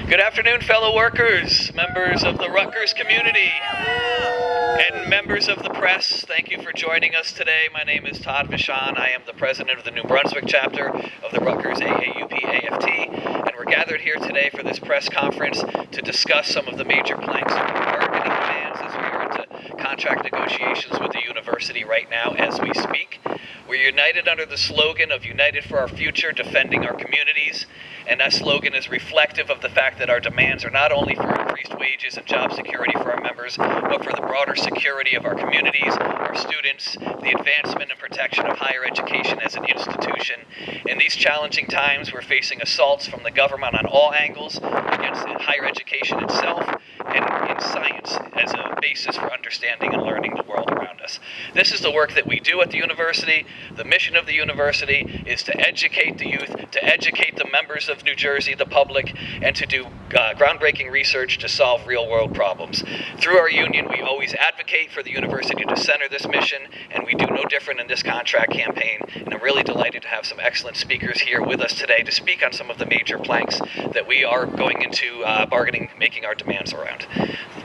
Good afternoon, fellow workers, members of the Rutgers community, and members of the press. Thank you for joining us today. My name is Todd Vachon. I am the president of the New Brunswick chapter of the Rutgers AAUP-AFT, and we're gathered here today for this press conference to discuss some of the major planks of the bargaining demands as we are into contract negotiations with the university right now as we speak. We're united under the slogan of United for Our Future, Defending Our Communities, and that slogan is reflective of the fact that our demands are not only for increased wages and job security for our members, but for the broader security of our communities, our students, the advancement and protection of higher education as an institution. In these challenging times, we're facing assaults from the government on all angles against higher education itself and in science as a basis for understanding and learning the world around us. This is the work that we do at the university. The mission of the university is to educate the youth, to educate the members of New Jersey, the public, and to do groundbreaking research to solve real-world problems. Through our union, we always advocate for the university to center this mission, and we do no different in this contract campaign. And I'm really delighted to have some excellent speakers here with us today to speak on some of the major planks that we are going into bargaining, making our demands around.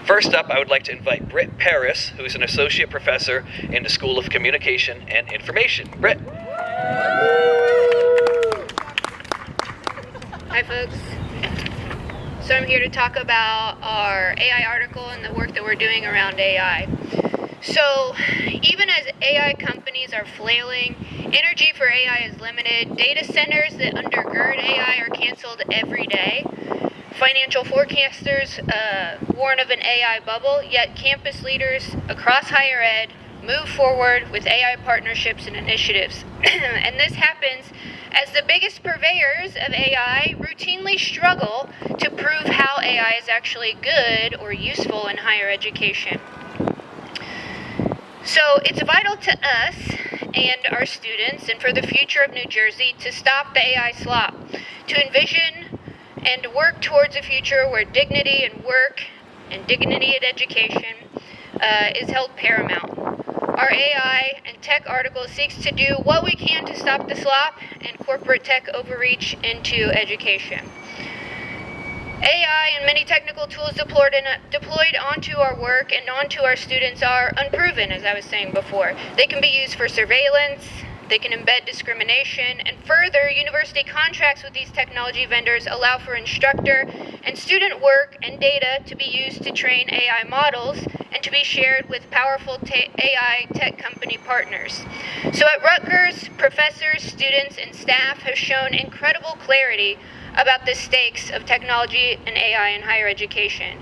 First up, I would like to invite Britt Paris, who is an associate professor in the School of Communication and Information. Britt. Hi folks. So I'm here to talk about our AI article and the work that we're doing around AI. So even as AI companies are flailing, energy for AI is limited, data centers that undergird AI are canceled every day. Financial forecasters warn of an AI bubble, yet campus leaders across higher ed move forward with AI partnerships and initiatives. And this happens as the biggest purveyors of AI routinely struggle to prove how AI is actually good or useful in higher education. So it's vital to us and our students and for the future of New Jersey to stop the AI slop, to envision and work towards a future where dignity in work and dignity in education is held paramount. Our AI and tech article seeks to do what we can to stop the slop and corporate tech overreach into education. AI and many technical tools deployed onto our work and onto our students are unproven, as I was saying before. They can be used for surveillance, they can embed discrimination, and further, university contracts with these technology vendors allow for instructor and student work and data to be used to train AI models and to be shared with powerful AI tech company partners. So at Rutgers, professors, students, and staff have shown incredible clarity about the stakes of technology and AI in higher education.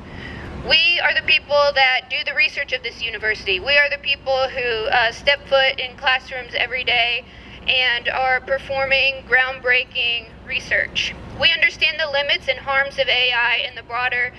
We are the people that do the research of this university. We are the people who step foot in classrooms every day and are performing groundbreaking research. We understand the limits and harms of AI in the broader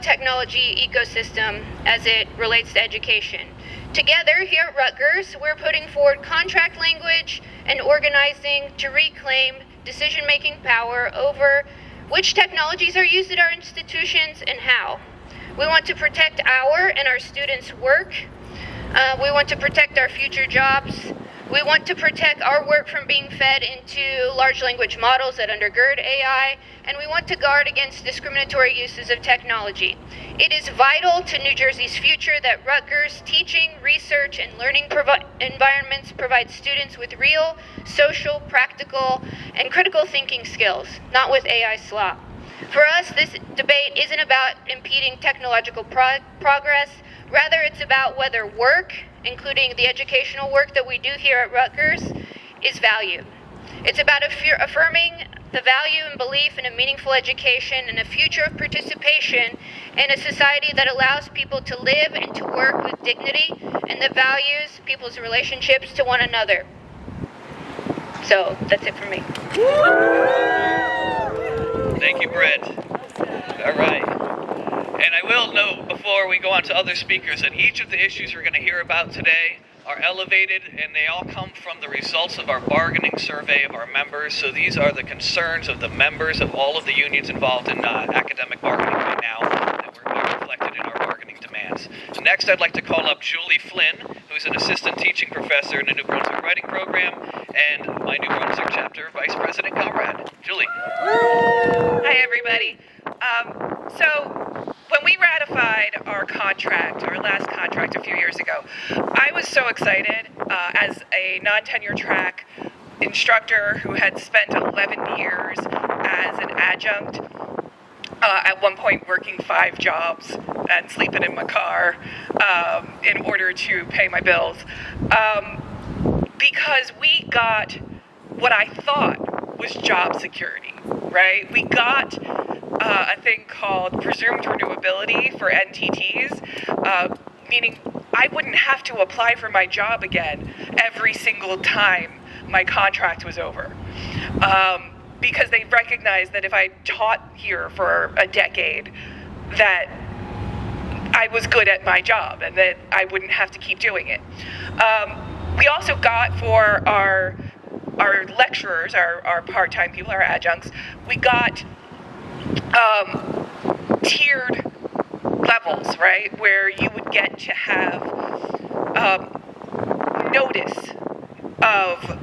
technology ecosystem as it relates to education. Together here at Rutgers, we're putting forward contract language and organizing to reclaim decision-making power over which technologies are used at our institutions and how. We want to protect our and our students' work. We want to protect our future jobs. We want to protect our work from being fed into large language models that undergird AI, and we want to guard against discriminatory uses of technology. It is vital to New Jersey's future that Rutgers teaching, research, and learning environments provide students with real, social, practical, and critical thinking skills, not with AI slop. For us, this debate isn't about impeding technological progress. Rather, it's about whether work, including the educational work that we do here at Rutgers, is valued. It's about affirming the value and belief in a meaningful education and a future of participation in a society that allows people to live and to work with dignity and that values people's relationships to one another. So, that's it for me. Thank you, Britt. All right. And I will note before we go on to other speakers that each of the issues we're going to hear about today are elevated, and they all come from the results of our bargaining survey of our members. So these are the concerns of the members of all of the unions involved in academic bargaining right now that were reflected in our bargaining demands. So next, I'd like to call up Julie Flynn, who's an assistant teaching professor in the New Brunswick Writing Program, and my New Brunswick chapter vice president comrade. Julie. Hi, everyone. ready. So when we ratified our contract, our last contract a few years ago, I was so excited as a non-tenure track instructor who had spent 11 years as an adjunct, at one point working 5 jobs and sleeping in my car in order to pay my bills, because we got what I thought was job security, right? We got a thing called presumed renewability for NTTs, meaning I wouldn't have to apply for my job again every single time my contract was over. Because they recognized that if I taught here for a decade, that I was good at my job and that I wouldn't have to keep doing it. We also got for our lecturers, our part-time people, our adjuncts, we got tiered levels, right, where you would get to have notice of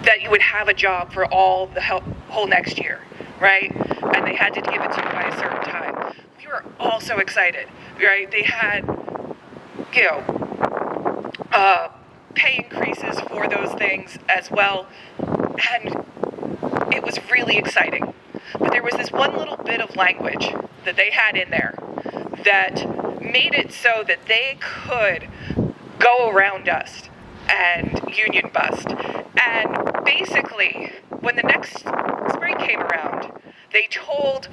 that you would have a job for all the whole next year, right? And they had to give it to you by a certain time. We were all so excited, right? They had, pay increases for those things as well, and it was really exciting. But there was this one little bit of language that they had in there that made it so that they could go around us and union bust. And basically, when the next spring came around, they told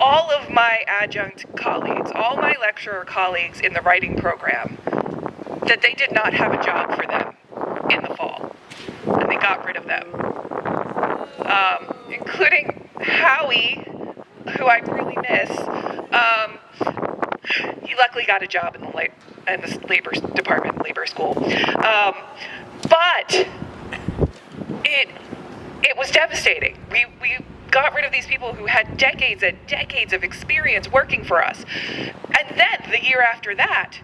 all of my adjunct colleagues, all my lecturer colleagues in the writing program, that they did not have a job for them in the fall. And they got rid of them. Including Howie, who I really miss. He luckily got a job in the labor department, labor school. But it was devastating. We got rid of these people who had decades and decades of experience working for us. And then the year after that,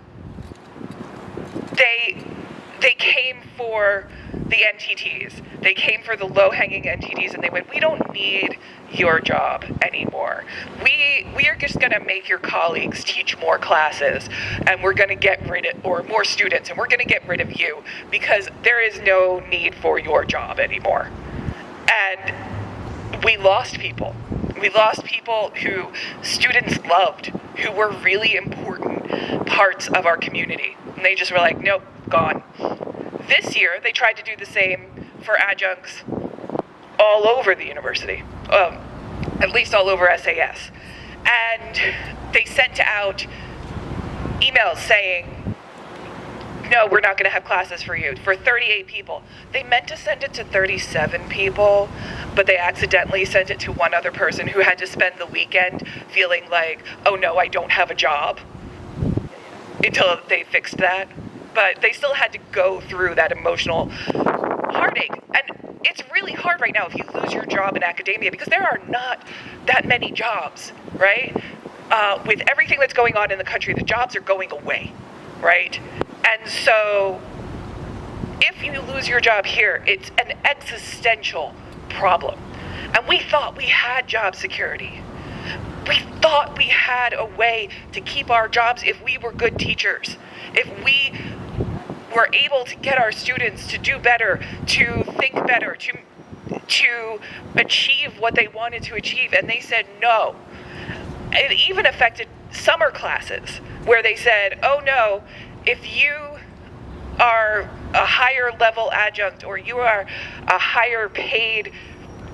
they came for the NTTs. They came for the low-hanging NTTs, and they went, we don't need your job anymore. We are just going to make your colleagues teach more classes, and we're going to get rid of, or more students, and we're going to get rid of you because there is no need for your job anymore. And we lost people. We lost people who students loved, who were really important parts of our community. And they just were like, nope, gone. This year, they tried to do the same for adjuncts all over the university, at least all over SAS. And they sent out emails saying, no, we're not going to have classes for you, for 38 people. They meant to send it to 37 people, but they accidentally sent it to one other person who had to spend the weekend feeling like, oh no, I don't have a job, until they fixed that. But they still had to go through that emotional heartache. And it's really hard right now if you lose your job in academia, because there are not that many jobs, right? With everything that's going on in the country, the jobs are going away, right? And so if you lose your job here, it's an existential problem. And we thought we had job security. We thought we had a way to keep our jobs if we were good teachers, if we were able to get our students to do better, to think better, to achieve what they wanted to achieve. And they said no. It even affected summer classes, where they said, oh no, if you are a higher level adjunct or you are a higher paid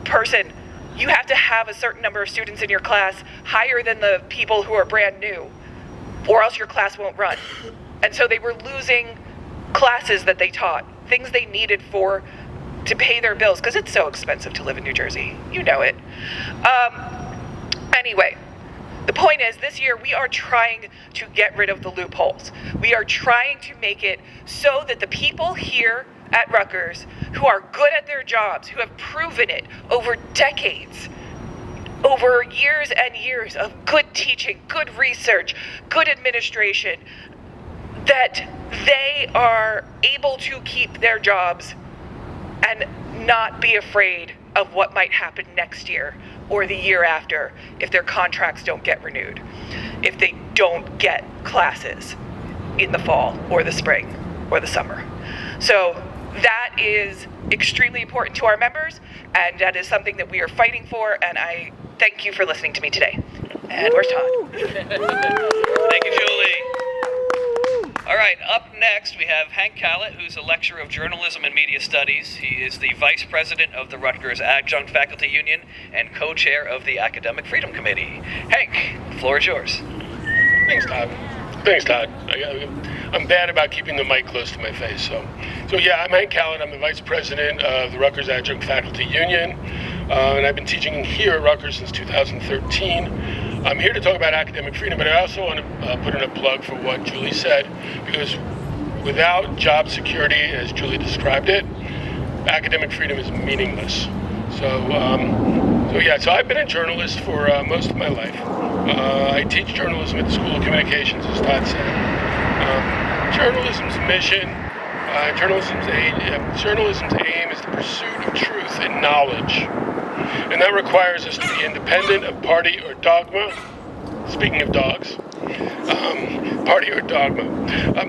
person, you have to have a certain number of students in your class higher than the people who are brand new, or else your class won't run. And so they were losing classes that they taught, things they needed to pay their bills, because it's so expensive to live in New Jersey. You know it. Anyway, the point is, this year we are trying to get rid of the loopholes. We are trying to make it so that the people here at Rutgers who are good at their jobs, who have proven it over decades, over years and years of good teaching, good research, good administration, that they are able to keep their jobs and not be afraid of what might happen next year or the year after if their contracts don't get renewed, if they don't get classes in the fall or the spring or the summer. So that is extremely important to our members, and that is something that we are fighting for, and I thank you for listening to me today. And where's Todd? Thank you, Julie. All right, up next we have Hank Callett, who's a lecturer of journalism and media studies. He is the vice president of the Rutgers Adjunct Faculty Union and co-chair of the Academic Freedom Committee. Hank, the floor is yours. Thanks, Todd. I'm bad about keeping the mic close to my face. So yeah, I'm Hank Callett. I'm the vice president of the Rutgers Adjunct Faculty Union, and I've been teaching here at Rutgers since 2013. I'm here to talk about academic freedom, but I also want to put in a plug for what Julie said, because without job security, as Julie described it, academic freedom is meaningless. So I've been a journalist for most of my life. I teach journalism at the School of Communications, as Todd said. Journalism's mission, journalism's aim is the pursuit of truth and knowledge. And that requires us to be independent of party or dogma. Speaking of dogs, party or dogma.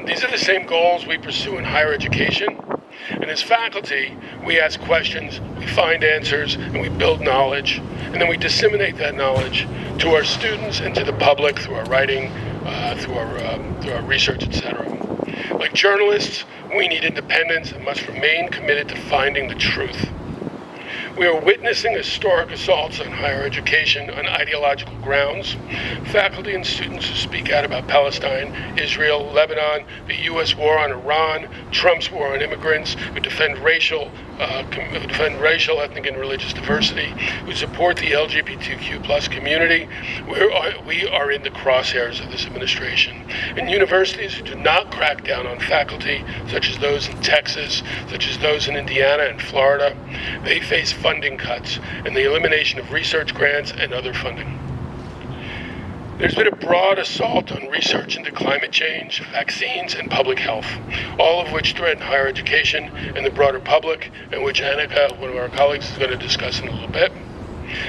These are the same goals we pursue in higher education. And as faculty, we ask questions, we find answers, and we build knowledge. And then we disseminate that knowledge to our students and to the public through our writing, through our research, etc. Like journalists, we need independence and must remain committed to finding the truth. We are witnessing historic assaults on higher education on ideological grounds. Faculty and students who speak out about Palestine, Israel, Lebanon, the U.S. war on Iran, Trump's war on immigrants, who defend racial, ethnic, and religious diversity, who support the LGBTQ+ community. We are in the crosshairs of this administration. And universities who do not crack down on faculty, such as those in Texas, such as those in Indiana and Florida, they face funding cuts and the elimination of research grants and other funding. There's been a broad assault on research into climate change, vaccines, and public health, all of which threaten higher education and the broader public, and which Annika, one of our colleagues, is going to discuss in a little bit.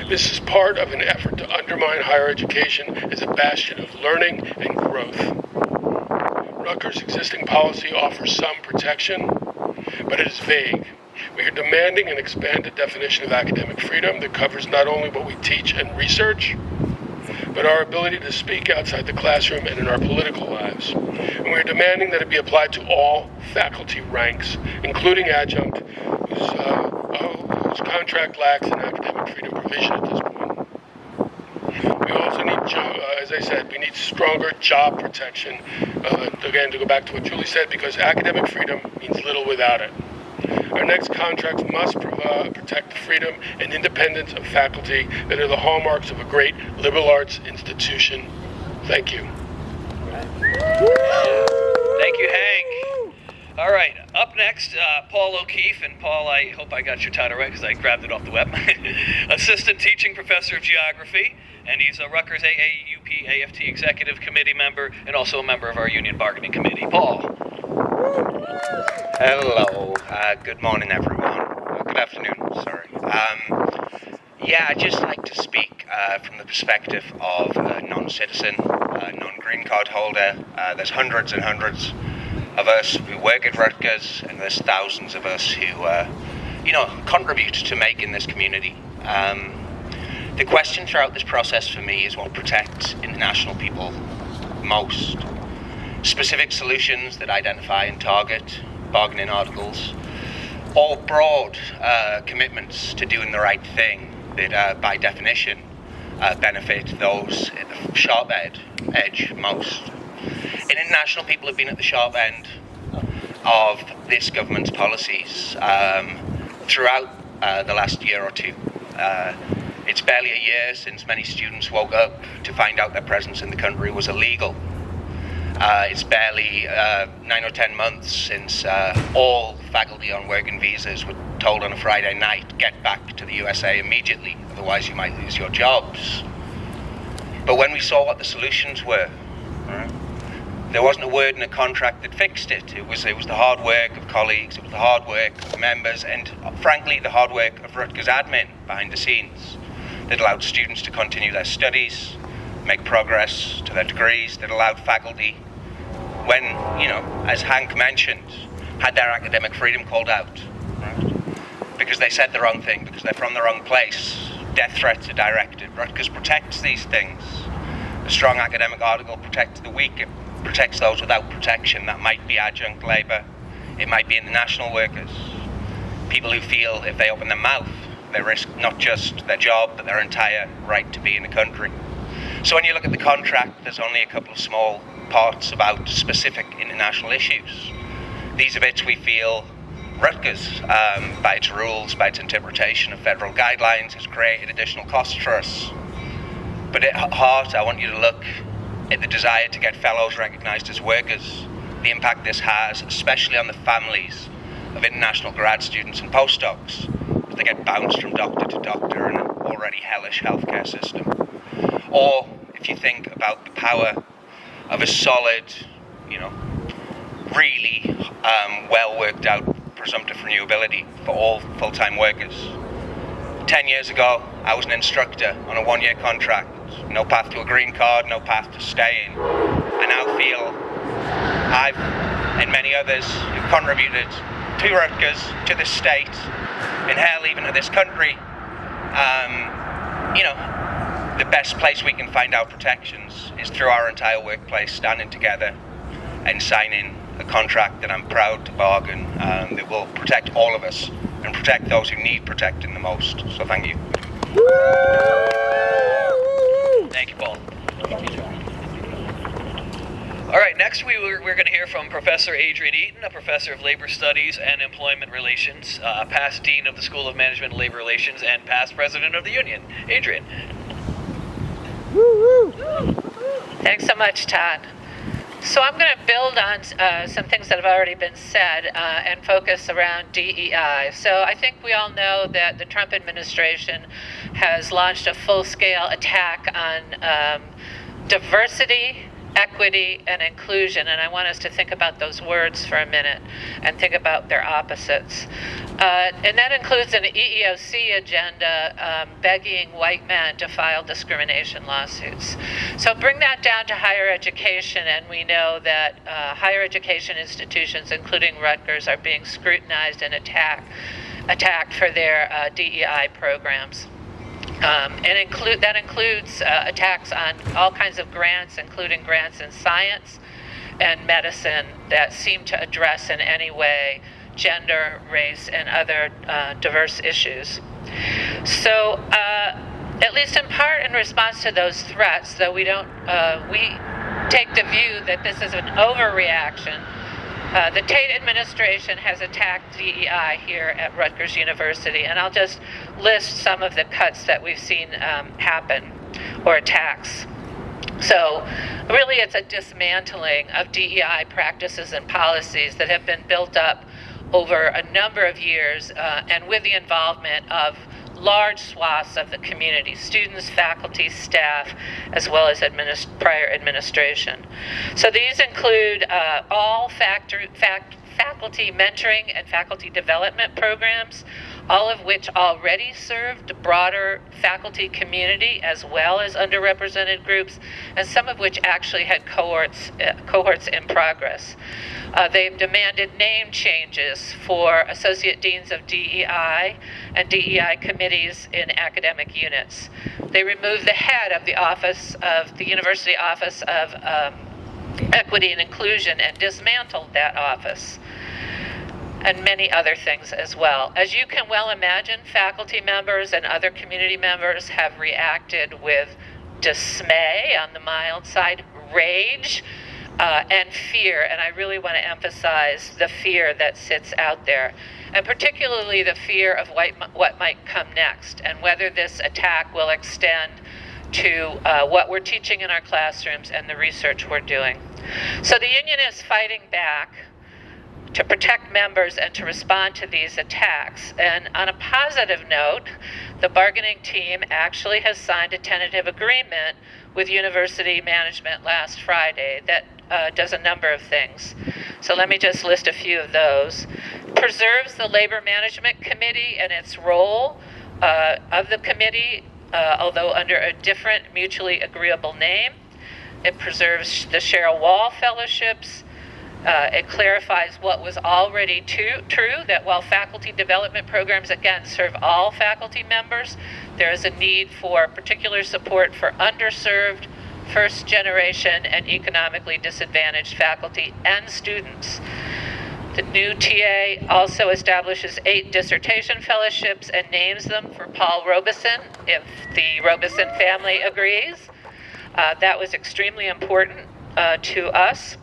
This is part of an effort to undermine higher education as a bastion of learning and growth. Rutgers' existing policy offers some protection, but it is vague. We are demanding an expanded definition of academic freedom that covers not only what we teach and research, but our ability to speak outside the classroom and in our political lives. And we are demanding that it be applied to all faculty ranks, including adjunct, whose contract lacks an academic freedom provision at this point. We also need, as I said, we need stronger job protection. Again, to go back to what Julie said, because academic freedom means little without it. Our next contracts must protect the freedom and independence of faculty that are the hallmarks of a great liberal arts institution. Thank you. Thank you, Hank. All right, up next, Paul O'Keefe. And Paul, I hope I got your title right because I grabbed it off the web. Assistant Teaching Professor of Geography, and he's a Rutgers AAUP-AFT Executive Committee member and also a member of our Union Bargaining Committee. Paul. Hello, good morning everyone, good afternoon, sorry. I'd just like to speak from the perspective of a non-citizen, non-green card holder. There's hundreds and hundreds of us who work at Rutgers, and there's thousands of us who, contribute to making this community. The question throughout this process for me is what protects international people most. Specific solutions that identify and target bargaining articles, or broad commitments to doing the right thing that by definition benefit those at the sharp edge most. And international people have been at the sharp end of this government's policies throughout the last year or two. It's barely a year since many students woke up to find out their presence in the country was illegal. It's barely 9 or 10 months since all faculty on working visas were told on a Friday night, get back to the USA immediately, otherwise you might lose your jobs. But when we saw what the solutions were, There wasn't a word in a contract that fixed it. It was the hard work of colleagues, it was the hard work of members, and frankly the hard work of Rutgers admin behind the scenes that allowed students to continue their studies, make progress to their degrees, that allowed faculty, when, as Hank mentioned, had their academic freedom called out, right? Because they said the wrong thing, because they're from the wrong place. Death threats are directed. Rutgers protects these things. The strong academic article protects the weak. It protects those without protection. That might be adjunct labour. It might be international workers. People who feel if they open their mouth, they risk not just their job, but their entire right to be in the country. So when you look at the contract, there's only a couple of small parts about specific international issues. These are bits we feel Rutgers, by its rules, by its interpretation of federal guidelines, has created additional costs for us. But at heart, I want you to look at the desire to get fellows recognised as workers, the impact this has, especially on the families of international grad students and postdocs, as they get bounced from doctor to doctor in an already hellish healthcare system. Or if you think about the power of a solid, really well worked out presumptive renewability for all full-time workers. 10 years ago, I was an instructor on a 1-year contract. No path to a green card, no path to staying. I now feel I've, and many others, who've contributed to Rutgers, to this state, and hell, even to this country, the best place we can find our protections is through our entire workplace standing together and signing a contract that I'm proud to bargain that will protect all of us and protect those who need protecting the most. So thank you. Thank you, Paul. All right, next we're going to hear from Professor Adrian Eaton, a professor of labor studies and employment relations, past dean of the School of Management and Labor Relations, and past president of the union. Adrian. Thanks so much, Todd. So I'm going to build on some things that have already been said and focus around DEI. So I think we all know that the Trump administration has launched a full-scale attack on diversity, equity, and inclusion, and I want us to think about those words for a minute and think about their opposites. And that includes an EEOC agenda begging white men to file discrimination lawsuits. So bring that down to higher education, and we know that higher education institutions, including Rutgers, are being scrutinized and attacked for their DEI programs. That includes attacks on all kinds of grants, including grants in science and medicine that seem to address in any way gender, race, and other diverse issues. So, at least in part in response to those threats, though we take the view that this is an overreaction. The Tate administration has attacked DEI here at Rutgers University, and I'll just list some of the cuts that we've seen happen, or attacks. So really it's a dismantling of DEI practices and policies that have been built up over a number of years and with the involvement of large swaths of the community, students, faculty, staff, as well as prior administration. So these include all faculty mentoring and faculty development programs, all of which already served the broader faculty community as well as underrepresented groups, and some of which actually had cohorts in progress. They've demanded name changes for associate deans of DEI and DEI committees in academic units. They removed the head of the University Office of Equity and Inclusion and dismantled that office, and many other things as well. As you can well imagine, faculty members and other community members have reacted with dismay, on the mild side, rage, and fear, and I really want to emphasize the fear that sits out there, and particularly the fear of what might come next, and whether this attack will extend to what we're teaching in our classrooms and the research we're doing. So the union is fighting back to protect members and to respond to these attacks. And on a positive note, the bargaining team actually has signed a tentative agreement with university management last Friday that does a number of things. So let me just list a few of those. Preserves the Labor Management Committee and its role of the committee, although under a different mutually agreeable name. It preserves the Cheryl Wall Fellowships. It clarifies what was already true, that while faculty development programs, again, serve all faculty members, there is a need for particular support for underserved, first generation, and economically disadvantaged faculty and students. The new TA also establishes 8 dissertation fellowships and names them for Paul Robeson, if the Robeson family agrees. That was extremely important to us.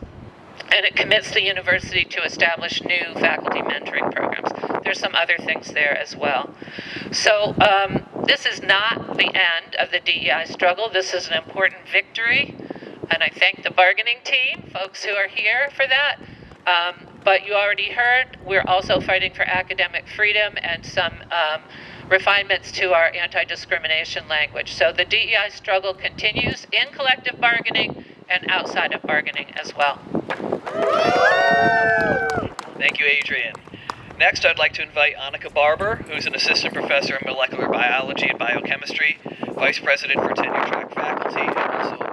And it commits the university to establish new faculty mentoring programs. There's some other things there as well. So this is not the end of the DEI struggle. This is an important victory. And I thank the bargaining team, folks who are here for that. But you already heard, we're also fighting for academic freedom and some refinements to our anti-discrimination language. So the DEI struggle continues in collective bargaining and outside of bargaining as well. Thank you, Adrian. Next, I'd like to invite Annika Barber, who's an assistant professor in molecular biology and biochemistry, vice president for tenure track faculty, and also